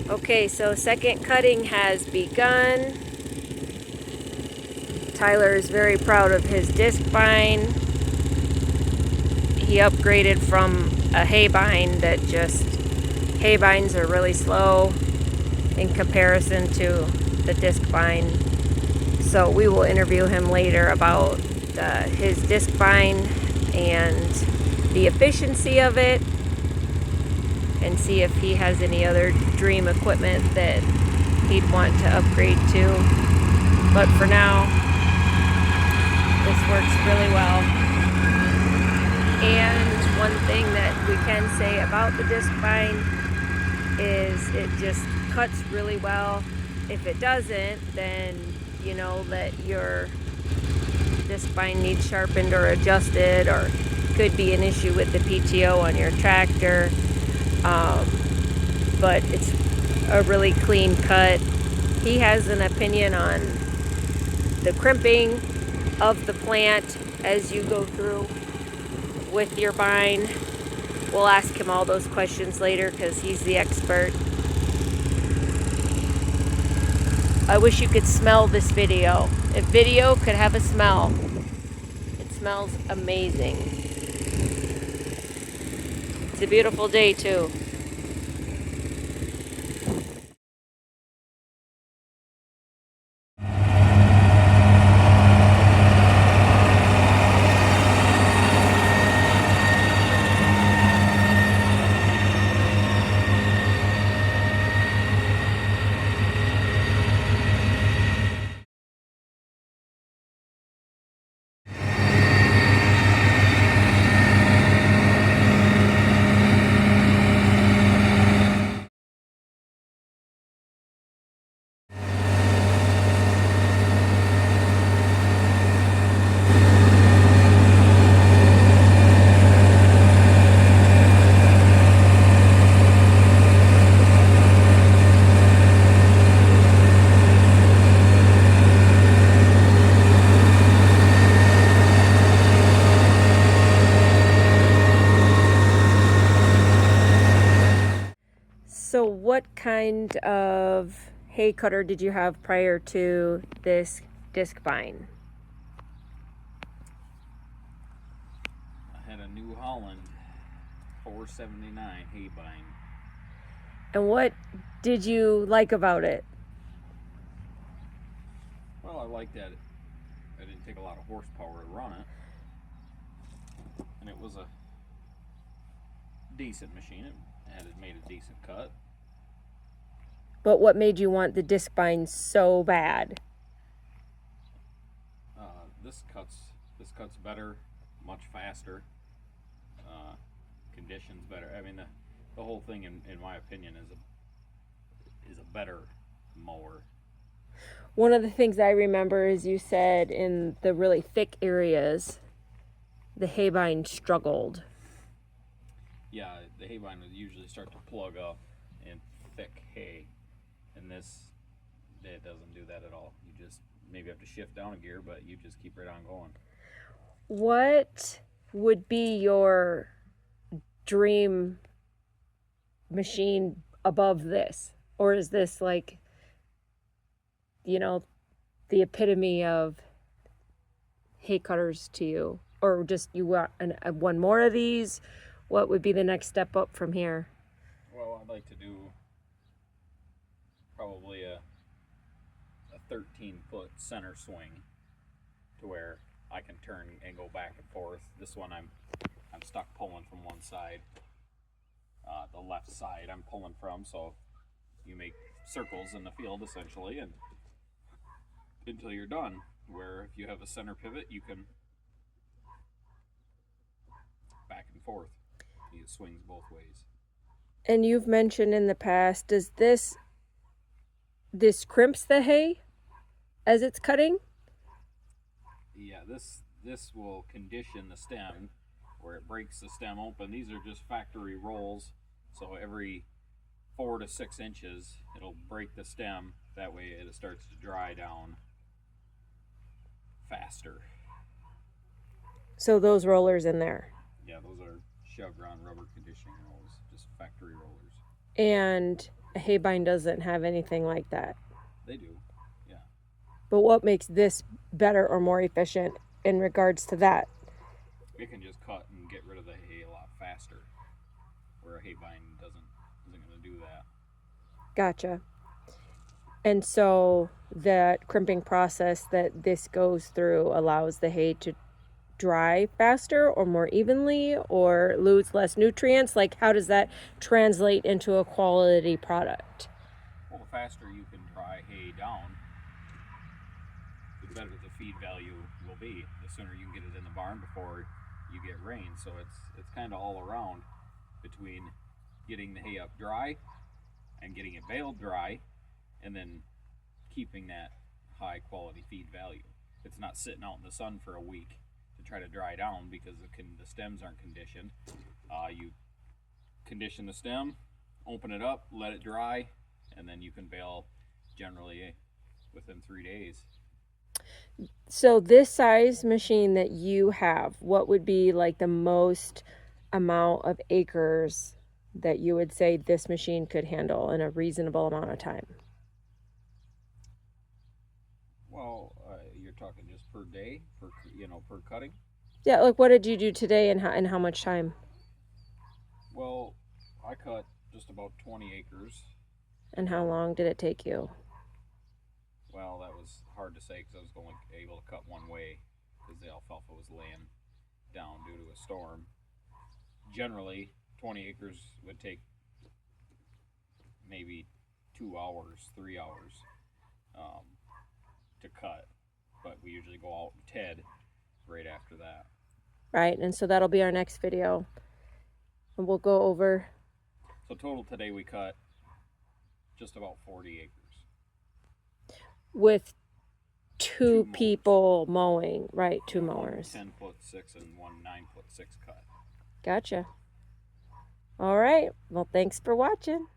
Okay, so second cutting has begun. Tyler is very proud of his disc bine. He upgraded from a hay bine that hay bines are really slow in comparison to the disc bine. So we will interview him later about his disc bine and the efficiency of it, and see if he has any other dream equipment that he'd want to upgrade to. But for now, this works really well. And one thing that we can say about the disc bine is it just cuts really well. If it doesn't, then you know that your disc bine needs sharpened or adjusted, or could be an issue with the PTO on your tractor. But it's a really clean cut. He has an opinion on the crimping of the plant as you go through with your bine. We'll ask him all those questions later because he's the expert. I wish you could smell this video. If video could have a smell, it smells amazing. It's a beautiful day too. So what kind of hay cutter did you have prior to this disc bine? I had a New Holland 479 hay bine. And what did you like about it? Well, I liked that I didn't take a lot of horsepower to run it, and it was a decent machine. It had made a decent cut. But what made you want the disc bine so bad? This cuts better, much faster. Conditions better. I mean, the whole thing, in my opinion, is a better mower. One of the things I remember is you said in the really thick areas, the hay bine struggled. Yeah, the hay bine would usually start to plug up in thick hay, and it doesn't do that at all. You just maybe have to shift down a gear, but you just keep right on going. What would be your dream machine above this? Or is this like, the epitome of hay cutters to you? Or just you want one more of these? What would be the next step up from here? Well, I'd like to do probably a 13-foot center swing to where I can turn and go back and forth. This one I'm stuck pulling from one side. The left side I'm pulling from, so you make circles in the field essentially, and until you're done. Where if you have a center pivot, you can back and forth. It swings both ways. And you've mentioned in the past, does this crimps the hay as it's cutting? Yeah, this will condition the stem where it breaks the stem open. These are just factory rolls, so every 4 to 6 inches it'll break the stem. That way it starts to dry down faster. So those rollers in there. Yeah, those are Chevron rubber conditioning rolls, just factory rollers. And a hay bine doesn't have anything like that. They do, yeah. But what makes this better or more efficient in regards to that? It can just cut and get rid of the hay a lot faster, where a hay bine isn't going to do that. Gotcha. And so the crimping process that this goes through allows the hay to dry faster or more evenly or lose less nutrients? Like, how does that translate into a quality product? Well, the faster you can dry hay down, the better the feed value will be. The sooner you can get it in the barn before you get rain. So it's kind of all around between getting the hay up dry and getting it baled dry, and then keeping that high quality feed value. It's not sitting out in the sun for a week to try to dry down because the stems aren't conditioned. You condition the stem, open it up, let it dry, and then you can bale generally within 3 days. So this size machine that you have, what would be like the most amount of acres that you would say this machine could handle in a reasonable amount of time? Well, you're talking just per day, per cutting. Yeah, like what did you do today and how much time? Well, I cut just about 20 acres. And how long did it take you? Well, that was hard to say because I was only able to cut one way because the alfalfa was laying down due to a storm. Generally, 20 acres would take maybe 2 hours, 3 hours to cut, but we usually go out and ted right after that. Right, and so that'll be our next video. And we'll go over. So total today we cut just about 40 acres. With two people mowing, right? Two mowers. 10'6" and one 9'6" cut. Gotcha. All right. Well, thanks for watching.